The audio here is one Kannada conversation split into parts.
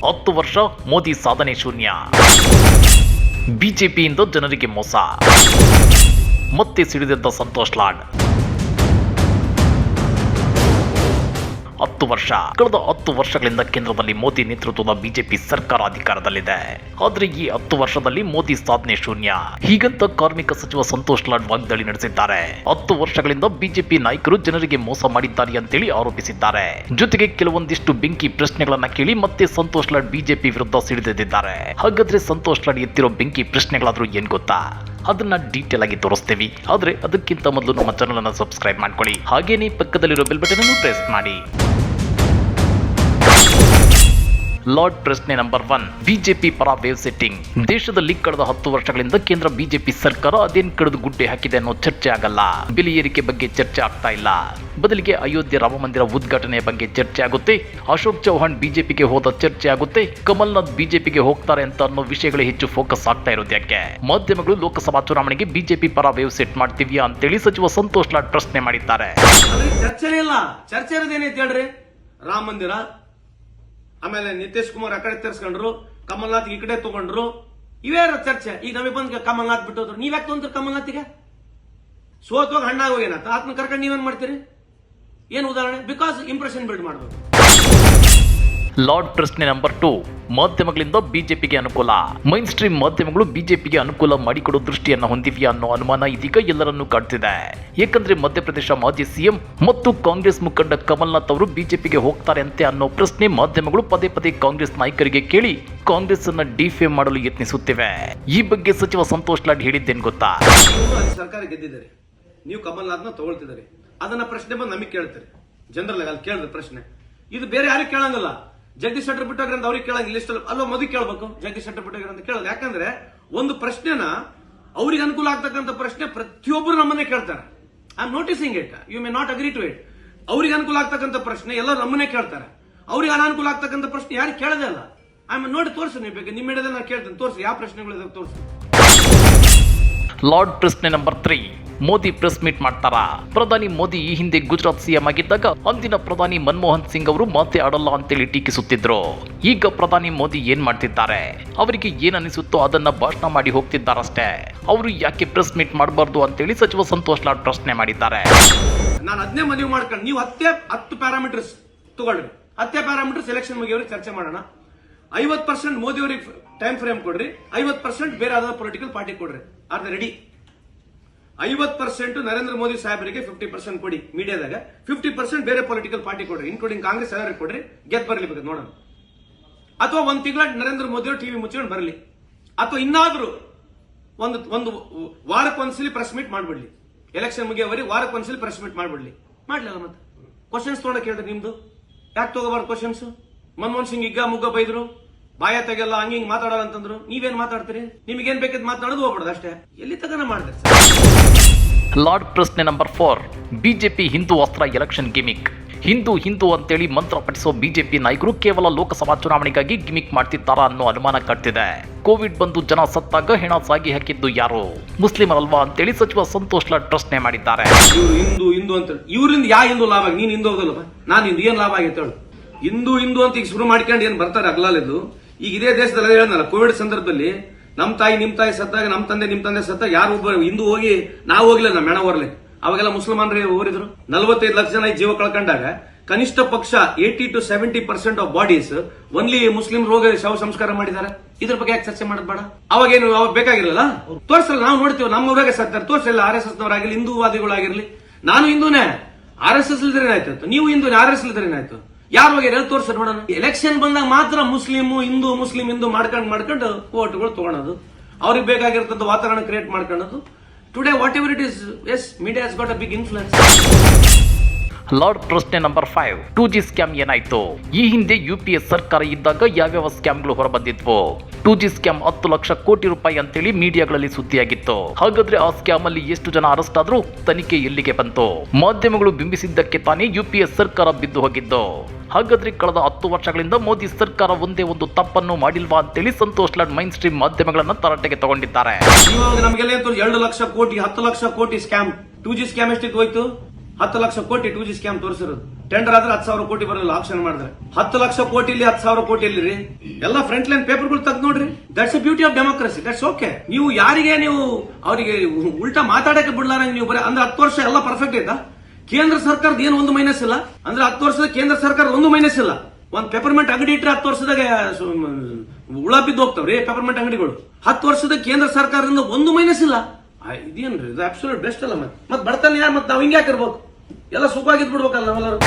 10 ವರ್ಷ ಮೋದಿ ಸಾಧನೆ ಶೂನ್ಯ, ಬಿಜೆಪಿಯಿಂದ ಜನರಿಗೆ ಮೋಸ, ಮತ್ತೆ ಸಿಡಿದೆದ್ದ ಸಂತೋಷ್ ಲಾಡ್. 10 ವರ್ಷ ಕಳೆದ 10 ವರ್ಷಗಳಿಂದ ಕೇಂದ್ರದಲ್ಲಿ ಮೋದಿ ನೇತೃತ್ವದ ಬಿಜೆಪಿ ಸರ್ಕಾರ ಅಧಿಕಾರದಲ್ಲಿದೆ. ಆದರೆ ಈ 10 ವರ್ಷದಲ್ಲಿ ಮೋದಿ ಸಾಧನೆ ಶೂನ್ಯ, ಹೀಗಂತ ಕಾರ್ಮಿಕ ಸಚಿವ ಸಂತೋಷ್ ಲಾಡ್ ವಾಗ್ದಾಳಿ ನಡೆಸಿದ್ದಾರೆ. 10 ವರ್ಷಗಳಿಂದ ಬಿಜೆಪಿ ನಾಯಕರು ಜನರಿಗೆ ಮೋಸ ಮಾಡಿದ್ದಾರೆ ಅಂತೇಳಿ ಆರೋಪಿಸಿದ್ದಾರೆ. ಜೊತೆಗೆ ಕೆಲವೊಂದಿಷ್ಟು ಬೆಂಕಿ ಪ್ರಶ್ನೆಗಳನ್ನ ಕೇಳಿ ಮತ್ತೆ ಸಂತೋಷ್ ಲಾಡ್ ಬಿಜೆಪಿ ವಿರುದ್ಧ ಸಿಡಿದೆದ್ದಿದ್ದಾರೆ. ಹಾಗಾದ್ರೆ ಸಂತೋಷ್ ಲಾಡ್ ಎತ್ತಿರೋ ಬೆಂಕಿ ಪ್ರಶ್ನೆಗಳಾದ್ರೂ ಏನ್ ಗೊತ್ತಾ? ಅದನ್ನ ಡೀಟೇಲ್ ಆಗಿ ತೋರಿಸ್ತೀವಿ. ಆದ್ರೆ ಅದಕ್ಕಿಂತ ಮೊದಲು ನಮ್ಮ ಚಾನಲ್ ಅನ್ನು ಸಬ್ಸ್ಕ್ರೈಬ್ ಮಾಡ್ಕೊಳ್ಳಿ, ಹಾಗೇನೇ ಪಕ್ಕದಲ್ಲಿರೋ ಬೆಲ್ ಬಟನ್ ಅನ್ನು ಪ್ರೆಸ್ ಮಾಡಿ. ಲಾರ್ಡ್ ಪ್ರಶ್ನೆ ನಂಬರ್ 1, ಬಿಜೆಪಿ ಪರ ವೇವ್ ಸೆಟ್ಟಿಂಗ್. ದೇಶದಲ್ಲಿ ಕಳೆದ 10 ವರ್ಷಗಳಿಂದ ಕೇಂದ್ರ ಬಿಜೆಪಿ ಸರ್ಕಾರ ಅದೇನ್ ಕಳೆದು ಗುಡ್ಡೆ ಹಾಕಿದೆ ಅನ್ನೋ ಚರ್ಚೆ ಆಗಲ್ಲ. ಬೆಲೆ ಏರಿಕೆ ಬಗ್ಗೆ ಚರ್ಚೆ ಆಗ್ತಾ ಇಲ್ಲ. ಬದಲಿಗೆ ಅಯೋಧ್ಯೆ ರಾಮ ಮಂದಿರ ಉದ್ಘಾಟನೆಯ ಬಗ್ಗೆ ಚರ್ಚೆ ಆಗುತ್ತೆ, ಅಶೋಕ್ ಚೌಹಾಣ್ ಬಿಜೆಪಿಗೆ ಹೋದ ಚರ್ಚೆ ಆಗುತ್ತೆ, ಕಮಲ್ನಾಥ್ ಬಿಜೆಪಿಗೆ ಹೋಗ್ತಾರೆ ಅಂತ ಅನ್ನೋ ವಿಷಯಗಳೇ ಹೆಚ್ಚು ಫೋಕಸ್ ಆಗ್ತಾ ಇರೋದು ಯಾಕೆ? ಮಾಧ್ಯಮಗಳು ಲೋಕಸಭಾ ಚುನಾವಣೆಗೆ ಬಿಜೆಪಿ ಪರ ವೇವ್ ಸೆಟ್ ಮಾಡ್ತೀವಿಯಾ ಅಂತೇಳಿ ಸಚಿವ ಸಂತೋಷ್ ಲಾಡ್ ಪ್ರಶ್ನೆ ಮಾಡಿದ್ದಾರೆ. ಚರ್ಚೆ ಇಲ್ಲ, ಚರ್ಚೆ ಇರೋದೇನೈತೆ ಹೇಳ್ರಿ? ರಾಮ ಮಂದಿರ, ಆಮೇಲೆ ನಿತೀಶ್ ಕುಮಾರ್ ಆ ಕಡೆ ತರಿಸ್ಕೊಂಡ್ರು, ಕಮಲ್ನಾಥ್ ಈ ಕಡೆ ತಗೊಂಡ್ರು, ಇವೇ ಚರ್ಚೆ. ಈಗ ನಮಗೆ ಬಂದ್ ಕಮಲ್ನಾಥ್ ಬಿಟ್ಟೋದ್ರು, ನೀವ್ಯಾಕೆ ತೊಗೊಂಡ್ರಿ ಕಮಲ್ನಾಥ್ಗೆ? ಸೋತೋಗಿ ಹಣ್ಣಾಗಿ ಹೋಗೇನತ್ತ ಆತ್ನ ಕರ್ಕೊಂಡು ನೀವೇನ್ ಮಾಡ್ತೀರಿ? ಏನ್ ಉದಾಹರಣೆ? ಬಿಕಾಸ್ ಇಂಪ್ರೆಷನ್ ಬಿಲ್ಡ್ ಮಾಡಬೇಕು. ಲಾರ್ಡ್ ಪ್ರಶ್ನೆ ನಂಬರ್ 2, ಮಾಧ್ಯಮಗಳಿಂದ ಬಿಜೆಪಿಗೆ ಅನುಕೂಲ. ಮೈನ್ ಸ್ಟ್ರೀಮ್ ಮಾಧ್ಯಮಗಳು ಬಿಜೆಪಿಗೆ ಅನುಕೂಲ ಮಾಡಿಕೊಡೋ ದೃಷ್ಟಿಯನ್ನು ಹೊಂದಿವೆಯಾ ಅನ್ನೋ ಅನುಮಾನ ಇದೀಗ ಎಲ್ಲರನ್ನೂ ಕಾಡ್ತಿದೆ. ಏಕೆಂದ್ರೆ ಮಧ್ಯಪ್ರದೇಶ ಮಾಜಿ ಸಿಎಂ ಮತ್ತು ಕಾಂಗ್ರೆಸ್ ಮುಖಂಡ ಕಮಲ್ನಾಥ್ ಅವರು ಬಿಜೆಪಿಗೆ ಹೋಗ್ತಾರೆ ಅಂತೆ ಅನ್ನೋ ಪ್ರಶ್ನೆ ಮಾಧ್ಯಮಗಳು ಪದೇ ಪದೇ ಕಾಂಗ್ರೆಸ್ ನಾಯಕರಿಗೆ ಕೇಳಿ ಕಾಂಗ್ರೆಸ್ ಅನ್ನ ಡಿಫೇಮ್ ಮಾಡಲು ಯತ್ನಿಸುತ್ತಿವೆ. ಈ ಬಗ್ಗೆ ಸಚಿವ ಸಂತೋಷ್ ಲಾಡ್ ಹೇಳಿದ್ದೇನು ಗೊತ್ತಾ? ಸರ್ಕಾರ ಗೆದ್ದಿದ್ದಾರೆ, ನೀವು ಕಮಲ್ನಾಥ್ನ ತಗೊಳ್ತಿದ್ದಾರೆ, ಅದನ್ನ ಪ್ರಶ್ನೆ ಬಂದು ನಮಗೆ ಕೇಳ್ತಾರೆ. ಜನರಲ್ ಅಲ್ಲಿ ಕೇಳಿದ್ರೆ ಪ್ರಶ್ನೆ ಇದು ಬೇರೆ ಯಾರಿಗೆ ಕೇಳಂಗಿಲ್ಲ. ಜಗದೀಶ್ ಶೆಟ್ಟರ್ ಬಿಟ್ಟೋಗ್ರ ಅಂತ ಅವ್ರಿಗೆ ಕೇಳಂಗಿಲ್ಲ, ಲಿಸ್ಟ್ ಅಲ್ಲೋ ಮದುವೆ ಕೇಳಬೇಕು. ಜಗದೀಶ್ ಶೆಟ್ಟರ್ ಬಿಟ್ಟೋಗ್ರ ಅಂತ ಕೇಳೋದು ಯಾಕಂದ್ರೆ ಒಂದು ಪ್ರಶ್ನೆನ ಅವ್ರಿಗೆ ಅನುಕೂಲ ಆಗ್ತಕ್ಕಂಥ ಪ್ರಶ್ನೆ ಪ್ರತಿಯೊಬ್ಬರು ನಮ್ಮನ್ನೇ ಕೇಳ್ತಾರೆ. I am noticing it, you may not agree to it. ಅವ್ರಿಗೆ ಅನುಕೂಲ ಆಗ್ತಕ್ಕಂಥ ಪ್ರಶ್ನೆ ಎಲ್ಲರೂ ನಮ್ಮನ್ನೇ ಕೇಳ್ತಾರೆ. ಅವ್ರಿಗೆ ಅನಾನುಕೂಲ ಆಗ್ತಕ್ಕಂಥ ಪ್ರಶ್ನೆ ಯಾರು ಕೇಳದೇ ಇಲ್ಲ. ಐ ಆಮ್ ನೋಡಿ ತೋರಿಸಿ, ನೀವು ಬೇಕು ನಿಮ್ಮ ಹಿಡಿದ ನಾನು ಕೇಳ್ತೇನೆ, ತೋರಿಸಿ ಯಾವ ಪ್ರಶ್ನೆಗಳು ತೋರಿಸಿ. ಲಾರ್ಡ್ ಪ್ರಶ್ನೆ ನಂಬರ್ 3, ಮೋದಿ ಪ್ರೆಸ್ ಮೀಟ್ ಮಾಡ್ತಾರಾ? ಪ್ರಧಾನಿ ಮೋದಿ ಈ ಹಿಂದೆ ಗುಜರಾತ್ ಸಿಎಂ ಆಗಿದ್ದಾಗ ಅಂದಿನ ಪ್ರಧಾನಿ ಮನಮೋಹನ್ ಸಿಂಗ್ ಅವರು ಮಾತೇ ಆಡಲ್ಲ ಅಂತೇಳಿ ಟೀಕಿಸುತ್ತಿದ್ರು. ಈಗ ಪ್ರಧಾನಿ ಮೋದಿ ಏನ್ ಮಾಡ್ತಿದ್ದಾರೆ? ಅವರಿಗೆ ಏನ್ ಅನಿಸುತ್ತೋ ಅದನ್ನ ಭಾಷಣ ಮಾಡಿ ಹೋಗ್ತಿದ್ದಾರಷ್ಟೇ. ಅವರು ಯಾಕೆ ಪ್ರೆಸ್ ಮೀಟ್ ಮಾಡಬಾರ್ದು ಅಂತೇಳಿ ಸಚಿವ ಸಂತೋಷ್ ಲಾಡ್ ಪ್ರಶ್ನೆ ಮಾಡಿದ್ದಾರೆ. ನಾನು ಅದನ್ನೇ ಮದುವೆ ಮಾಡ್ಕೊಂಡು ನೀವು 10 ಪ್ಯಾರಾಮೀಟರ್ಸ್ ತಗೊಳ್ರಿ, 10 ಪ್ಯಾರಾಮೀಟರ್ಸ್ ಎಲೆಕ್ಷನ್ ಮುಗಿಯವ್ರಿಗೆ ಚರ್ಚೆ ಮಾಡೋಣ. 50% ಮೋದಿ ಅವರಿಗೆ ಟೈಮ್ ಫ್ರೇಮ್ ಕೊಡ್ರಿ, 50% ಬೇರೆ ಯಾವ್ದಾದ್ರು ಪೊಲಿಟಿಕಲ್ ಪಾರ್ಟಿ ಕೊಡ್ರಿ. Are ready? 50% ನರೇಂದ್ರ ಮೋದಿ ಸಾಹೇಬರಿಗೆ 50% ಕೊಡಿ ಮೀಡಿಯಾದಾಗ, 50% ಬೇರೆ ಪೊಲಿಟಿಕಲ್ ಪಾರ್ಟಿ ಕೊಡ್ರಿ, ಇನ್ಕ್ಲೂಡಿಂಗ್ ಕಾಂಗ್ರೆಸ್ ಎಲ್ಲರಿಗೆ ಕೊಡ್ರಿ. ಗೆದ್ದು ಬರಲಿ ಬೇಕು ನೋಡೋಣ. ಅಥವಾ ಒಂದ್ ತಿಂಗಳ ನರೇಂದ್ರ ಮೋದಿ ಅವರು ಟಿವಿ ಮುಚ್ಕೊಂಡು ಬರಲಿ, ಅಥವಾ ಇನ್ನಾದ್ರೂ ಒಂದು ವಾರಕ್ಕೊಂದ್ಸಲಿ ಪ್ರೆಸ್ ಮೀಟ್ ಮಾಡ್ಬಿಡ್ಲಿ. ಎಲೆಕ್ಷನ್ ಮುಗಿಯವರೆಗೆ ವಾರಕ್ಕೊಂದ್ಸಲಿ ಪ್ರೆಸ್ ಮೀಟ್ ಮಾಡ್ಬಿಡ್ಲಿ. ಮಾಡ್ಲಿಲ್ಲ ಮತ್ತೆ ಕ್ವಶನ್ಸ್ ತೊಗೊಂಡಕ್ಕೆ ಹೇಳಿದ್ರೆ ನಿಮ್ದು ಯಾಕೆ ತಗೋಬಾರ್ದು ಕ್ವಶನ್ಸ್? ಮನಮೋಹನ್ ಸಿಂಗ್ ಇಗ್ಗ ಮುಗ್ಗ ಬೈದ್ರು, ಬಾಯ ತೆಗೆಲ್ಲ ಹಂಗಿಂಗ್ ಮಾತಾಡಲ್ಲ ಅಂತಂದ್ರು. ನೀವೇನ್ ಮಾತಾಡ್ತೀರಿ? ನಿಮ್ಗೇನ್ ಬೇಕಿದ್ ಮಾತಾಡೋದು ಹೋಗ್ಬಿಡೋದು ಅಷ್ಟೇ. ಎಲ್ಲಿ ತಗನ ಮಾಡಿದ್ರೆ? ಲಾರ್ಡ್ ಪ್ರಶ್ನೆ ನಂಬರ್ 4, ಬಿಜೆಪಿ ಹಿಂದೂ ಅಸ್ತ್ರ ಎಲೆಕ್ಷನ್ ಗಿಮಿಕ್. ಹಿಂದೂ ಅಂತೇಳಿ ಮಂತ್ರ ಪಠಿಸೋ ಬಿಜೆಪಿ ನಾಯಕರು ಕೇವಲ ಲೋಕಸಭಾ ಚುನಾವಣೆಗಾಗಿ ಗಿಮಿಕ್ ಮಾಡ್ತಿದ್ದಾರಾ ಅನ್ನೋ ಅನುಮಾನ ಕಾಡ್ತಿದೆ. ಕೋವಿಡ್ ಬಂದು ಜನ ಸತ್ತಾಗ ಹೆಣ ಸಾಗಿ ಹಾಕಿದ್ದು ಯಾರು? ಮುಸ್ಲಿಮರಲ್ವಾ ಅಂತೇಳಿ ಸಚಿವ ಸಂತೋಷ್ ಲಾಡ್ ಪ್ರಶ್ನೆ ಮಾಡಿದ್ದಾರೆ. ಇವರು ಹಿಂದೂ ಅಂತ ಇವರಿಂದ ಯಾ ಹಿಂದೂ ಲಾಭ ಆಗಿ? ನೀನ್ ಹಿಂದೂ ಹೋಗಲ್ಲಪ್ಪ, ನಾನು ಹಿಂದೂ ಏನ್ ಲಾಭ ಆಗೈತೆ ಹೇಳು? ಹಿಂದೂ ಅಂತ ಈಗ ಶುರು ಮಾಡ್ಕೊಂಡು ಏನ್ ಬರ್ತಾರೆ ಅಗ್ಲಾಲಿದ್ದು. ಈಗ ಇದೇ ದೇಶದಲ್ಲಿ ಹೇಳಲ್ಲ, ಕೋವಿಡ್ ಸಂದರ್ಭದಲ್ಲಿ ನಮ್ ತಾಯಿ ನಿಮ್ ತಾಯಿ ಸತ್ತಾಗ, ನಮ್ ತಂದೆ ನಿಮ್ ತಂದೆ ಸತ್ತಾಗ ಯಾರು ಒಬ್ಬ ಹಿಂದೂ ಹೋಗಿ ನಾವು ಹೋಗ್ಲಿಲ್ಲ, ನಮ್ಮ ಹೆಣ ಹೊರ್ಲಿ. ಅವಾಗೆಲ್ಲ ಮುಸಲ್ಮಾನರೇ ಹೋರಿದ್ರು. 45 ಲಕ್ಷ ಜನ ಜೀವ ಕಳ್ಕೊಂಡಾಗ ಕನಿಷ್ಠ ಪಕ್ಷ 80 to 70% of bodies only Muslim ರೋಗ ಶವ ಸಂಸ್ಕಾರ ಮಾಡಿದ್ದಾರೆ. ಇದ್ರ ಬಗ್ಗೆ ಯಾಕೆ ಚರ್ಚೆ ಮಾಡೋದು ಬೇಡ? ಅವಾಗೇನು ಅವಾಗ ಬೇಕಾಗಿರಲಿಲ್ಲ? ತೋರಿಸಲ್ಲ, ನಾವು ನೋಡ್ತೀವಿ ನಮ್ಮ ಊರಾಗೆ ಸತ್ತಾರೆ. ತೋರಿಸಲ್ಲ, RSS ನವರಾಗಿರ್ಲಿ, ಹಿಂದೂವಾದಿಗಳಾಗಿರ್ಲಿ. ನಾನು ಹಿಂದೂನೇ, RSS ಇಲ್ದ್ರೇನಾಯ್ತು? ನೀವು ಹಿಂದೂನೇ, RSS ಇಲ್ದ್ರೇನಾಯ್ತು? ಯಾರು ಹೋಗ್ಯಾರ ತೋರ್ಸ ನೋಡೋಣ. ಎಲೆಕ್ಷನ್ ಬಂದಾಗ ಮಾತ್ರ ಮುಸ್ಲಿಂ ಹಿಂದೂ ಮಾಡ್ಕೊಂಡು ಓಟ್ಗಳು ತಗೊಳೋದು, ಅವ್ರಿಗೆ ಬೇಕಾಗಿರ್ತದ ವಾತಾವರಣ ಕ್ರಿಯೇಟ್ ಮಾಡ್ಕೊಳ್ಳೋದು. Today whatever it is, as media has got a big influence. Lord ಪ್ರಶ್ನೆ ನಂಬರ್ 5, 2G ಸ್ಕ್ಯಾಮ್ ಏನಾಯ್ತು? ಈ ಹಿಂದೆ UPA ಸರ್ಕಾರ ಇದ್ದಾಗ ಯಾವ್ಯಾವ ಸ್ಕ್ಯಾಮ್ಗಳು ಹೊರಬಂದಿದ್ವು? 2G ಸ್ಕ್ಯಾಮ್ 10 ಲಕ್ಷ ಕೋಟಿ ರೂಪಾಯಿ ಅಂತೇಳಿ ಮೀಡಿಯಾಗಳಲ್ಲಿ ಸುದ್ದಿಯಾಗಿತ್ತು. ಹಾಗಾದ್ರೆ ಆ ಸ್ಕ್ಯಾಮ್ ಅಲ್ಲಿ ಎಷ್ಟು ಜನ ಅರೆಸ್ಟ್ ಆದ್ರೂ? ತನಿಖೆ ಎಲ್ಲಿಗೆ ಬಂತು? ಮಾಧ್ಯಮಗಳು ಬಿಂಬಿಸಿದ್ದಕ್ಕೆ ತಾನೇ UPA ಸರ್ಕಾರ ಬಿದ್ದು ಹೋಗಿದ್ದು. ಹಾಗಾದ್ರೆ ಕಳೆದ 10 ವರ್ಷಗಳಿಂದ ಮೋದಿ ಸರ್ಕಾರ ಒಂದೇ ಒಂದು ತಪ್ಪನ್ನು ಮಾಡಿಲ್ವಾ ಅಂತೇಳಿ ಸಂತೋಷ್ ಲಾಡ್ ಮೈನ್ ಸ್ಟ್ರೀಮ್ ಮಾಧ್ಯಮಗಳನ್ನ ತರಾಟೆಗೆ ತಗೊಂಡಿದ್ದಾರೆ. ನಮಗೆಲ್ಲ 2 ಲಕ್ಷ ಕೋಟಿ 10 ಲಕ್ಷ ಕೋಟಿ ಸ್ಕ್ಯಾಮ್, 2G ಸ್ಕ್ಯಾಮ್ ಎಷ್ಟಿತ್ತು ಹೋಯ್ತು? 10 ಲಕ್ಷ ಕೋಟಿ 2G ಸ್ಕ್ಯಾಮ್ ತೋರಿಸಿರೋದು. ಟೆಂಡರ್ ಆದ್ರೆ 10,000 ಕೋಟಿ ಬರಲ್ಲ, ಆಪ್ಷನ್ ಮಾಡಿದ್ರೆ 10 ಲಕ್ಷ ಕೋಟಿಲಿ 10,000 ಕೋಟಿ ರೀ ಎಲ್ಲ ಫ್ರಂಟ್ ಲೈನ್ ಪೇಪರ್ಗಳು ತೆಗೆದು ನೋಡ್ರಿ. That's A beauty of democracy, that's okay. ನೀವು ಯಾರಿಗೆ ನೀವು ಅವರಿಗೆ ಉಲ್ಟಾ ಮಾತಾಡಕ್ಕೆ ಬಿಡ್ಲಾರಂಗೆ ನೀವು ಬರೀ ಅಂದ್ರೆ 10 ವರ್ಷ ಎಲ್ಲ ಪರ್ಫೆಕ್ಟ್ ಐತಾ? ಕೇಂದ್ರ ಸರ್ಕಾರದ ಏನು ಒಂದು ಮೈನಸ್ ಇಲ್ಲ ಅಂದ್ರೆ 10 ವರ್ಷದ ಕೇಂದ್ರ ಸರ್ಕಾರದ ಒಂದು ಮೈನಸ್ ಇಲ್ಲ. ಒಂದ್ ಪೆಪರ್ಮೆಂಟ್ ಅಂಗಡಿ ಇಟ್ಟರೆ 10 ವರ್ಷದಾಗ ಹುಳ ಬಿದ್ದು ಹೋಗ್ತಾವ್ರಿ ಪೆಪರ್ಮೆಂಟ್ ಅಂಗಡಿಗಳು. 10 ವರ್ಷದ ಕೇಂದ್ರ ಸರ್ಕಾರದಿಂದ ಒಂದು ಮೈನಸ್ ಇಲ್ಲ. ಇದೇನ್ರಿ ಇದು ಅಬ್ಸಲ್ಯೂಟ್ ಬೆಸ್ಟ್ ಅಲ್ಲ. ಮತ್ತೆ ಬರ್ತಾನೆ ಯಾರು ಮತ್ತೆ ನಾವು ಹಿಂಗೆ ಹಾಕಿರ್ಬೇಕು, ಎಲ್ಲ ಸುಖವಾಗಿದ್ ಬಿಡ್ಬೇಕಲ್ಲ ನಾವೆಲ್ಲರೂ.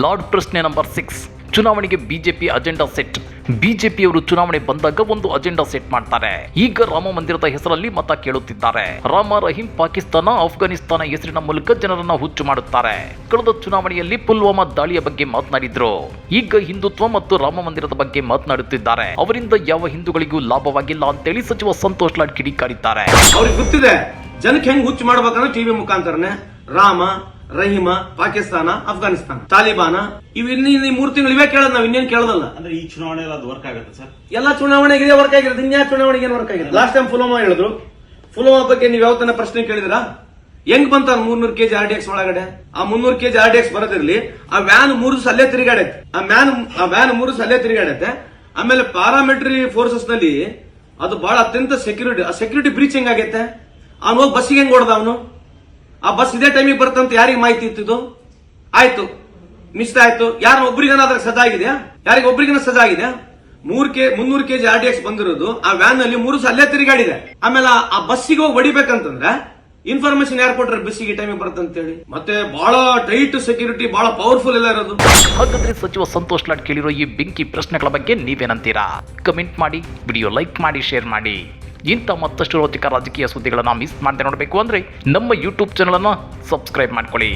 ಲಾರ್ಡ್ ಪ್ರಶ್ನೆ ನಂಬರ್ 6, ಚುನಾವಣೆಗೆ ಬಿಜೆಪಿ ಅಜೆಂಡಾ ಸೆಟ್. ಬಿಜೆಪಿಯವರು ಚುನಾವಣೆ ಬಂದಾಗ ಒಂದು ಅಜೆಂಡಾ ಸೆಟ್ ಮಾಡ್ತಾರೆ. ಈಗ ರಾಮ ಮಂದಿರದ ಹೆಸರಲ್ಲಿ ಮತ ಕೇಳುತ್ತಿದ್ದಾರೆ. ರಾಮ ರಹೀಂ ಪಾಕಿಸ್ತಾನ ಅಫ್ಘಾನಿಸ್ತಾನ ಹೆಸರಿನ ಮೂಲಕ ಜನರನ್ನ ಹುಚ್ಚು ಮಾಡುತ್ತಾರೆ. ಕಳೆದ ಚುನಾವಣೆಯಲ್ಲಿ ಪುಲ್ವಾಮಾ ದಾಳಿಯ ಬಗ್ಗೆ ಮಾತನಾಡಿದ್ರು. ಈಗ ಹಿಂದುತ್ವ ಮತ್ತು ರಾಮ ಮಂದಿರದ ಬಗ್ಗೆ ಮಾತನಾಡುತ್ತಿದ್ದಾರೆ. ಅವರಿಂದ ಯಾವ ಹಿಂದೂಗಳಿಗೂ ಲಾಭವಾಗಿಲ್ಲ ಅಂತೇಳಿ ಸಚಿವ ಸಂತೋಷ್ ಲಾಡ್ ಕಿಡಿಕಾರಿದ್ದಾರೆ. ಅವ್ರಿಗೆ ಗೊತ್ತಿದೆ ಜನಕ್ಕೆ ಹೆಂಗ್ ಹುಚ್ಚು ಮಾಡ್ಬೇಕಂದ್ರೆ ಟಿವಿ ಮುಖಾಂತರನೇ. ರಾಮ ರಹೀಮ ಪಾಕಿಸ್ತಾನ ಅಫ್ಘಾನಿಸ್ತಾನ ತಾಲಿಬಾನ ಇವ್ ಇನ್ನೂ 3 ತಿಂಗಳು ಇವೇ ಕೇಳೋದು, ನಾವ್ ಇನ್ನೇನ್ ಕೇಳೋದಲ್ಲ. ಅಂದ್ರೆ ಈ ಚುನಾವಣೆ ಅದು ವರ್ಕ್ ಆಗುತ್ತೆ ಸರ್? ಎಲ್ಲಾ ಚುನಾವಣೆಗೆ ಇದೇ ವರ್ಕ್ ಆಗಿರೋದು, ಇನ್ಯಾ ಚುನಾವಣೆಗೆ ಏನ್ ವರ್ಕ್ ಆಗಿದೆ? ಲಾಸ್ಟ್ ಟೈಮ್ ಪುಲ್ವಾಮಾ ಹೇಳಿದ್ರು. ಪುಲ್ವಾಮಾ ಬಗ್ಗೆ ನೀವು ಯಾವತ್ತನ ಪ್ರಶ್ನೆ ಕೇಳಿದಿರಾ? ಹೆಂಗ್ ಬಂತ 300 kg RDX ಒಳಗಡೆ? ಆ 300 kg RDX ಬರೋದಿರ್ಲಿ, ಆ ವ್ಯಾನ್ 3 ದಿವಸ ಅಲ್ಲೇ ತಿರುಗಾಡೈತೆ. ಆ ವ್ಯಾನ್ 3 ದಿವಸ ಅಲ್ಲೇ ತಿರುಗಾಡೈತೆ. ಆಮೇಲೆ ಪ್ಯಾರಾಮಿಲಿಟರಿ ಫೋರ್ಸಸ್ ನಲ್ಲಿ ಅದು ಬಹಳ ಅತ್ಯಂತ ಸೆಕ್ಯೂರಿಟಿ ಬ್ರೀಚ್ ಹೆಂಗ್ ಆಗೈತೆ. ಅವ್ನು ಹೋಗಿ ಬಸ್ಸಿಗೆ ಹೆಂಗ್ ಹೊಡೆದ ಅವನು? ಆ ಬಸ್ ಇದೇ ಟೈಮಿಗೆ ಬರ್ತಂತ ಯಾರಿಗೆ ಮಾಹಿತಿ ಇತ್ತಿದ್ದು? ಆಯ್ತು, ಮಿಸ್ ಆಯ್ತು. ಯಾರು ಒಬ್ರಿಗೇನಾದ್ರೂ ಸಜಾ ಆಗಿದೆಯಾ? ಯಾರಿಗೆ ಒಬ್ರಿಗೇನ ಸಜಾ ಆಗಿದೆಯಾ? 300 kg RDX ಬಂದಿರೋದು ಆ ವ್ಯಾನ್ ನಲ್ಲಿ 3 ದಿವಸ ಅಲ್ಲೇ ತಿರುಗಾಡಿದೆ. ಆಮೇಲೆ ಆ ಬಸ್ಸಿಗೆ ಹೋಗಿ ಹೊಡಿಬೇಕಂತಂದ್ರೆ ಇನ್ಫಾರ್ಮೇಶನ್ ಯಾರು ಕೊಟ್ರೆ ಬಸ್ಸಿಗೆ ಟೈಮಿಗೆ ಬರ್ತಂತೇಳಿ? ಮತ್ತೆ ಬಹಳ ಟೈಟ್ ಸೆಕ್ಯೂರಿಟಿ, ಬಹಳ ಪವರ್ಫುಲ್ ಎಲ್ಲ ಇರೋದು. ಹಾಗಾದ್ರೆ ಸಚಿವ ಸಂತೋಷ್ ಲಾಡ್ ಕೇಳಿರೋ ಈ ಬೆಂಕಿ ಪ್ರಶ್ನೆಗಳ ಬಗ್ಗೆ ನೀವೇನಂತೀರಾ? ಕಮೆಂಟ್ ಮಾಡಿ, ವಿಡಿಯೋ ಲೈಕ್ ಮಾಡಿ, ಶೇರ್ ಮಾಡಿ. ಇಂಥ ಮತ್ತಷ್ಟು ರೋಚಕ ರಾಜಕೀಯ ಸುದ್ದಿಗಳನ್ನ ಮಿಸ್ ಮಾಡದೆ ನೋಡಬೇಕು ಅಂದ್ರೆ ನಮ್ಮ ಯೂಟ್ಯೂಬ್ ಚಾನಲ್ ಅನ್ನ ಸಬ್ಸ್ಕ್ರೈಬ್ ಮಾಡ್ಕೊಳ್ಳಿ.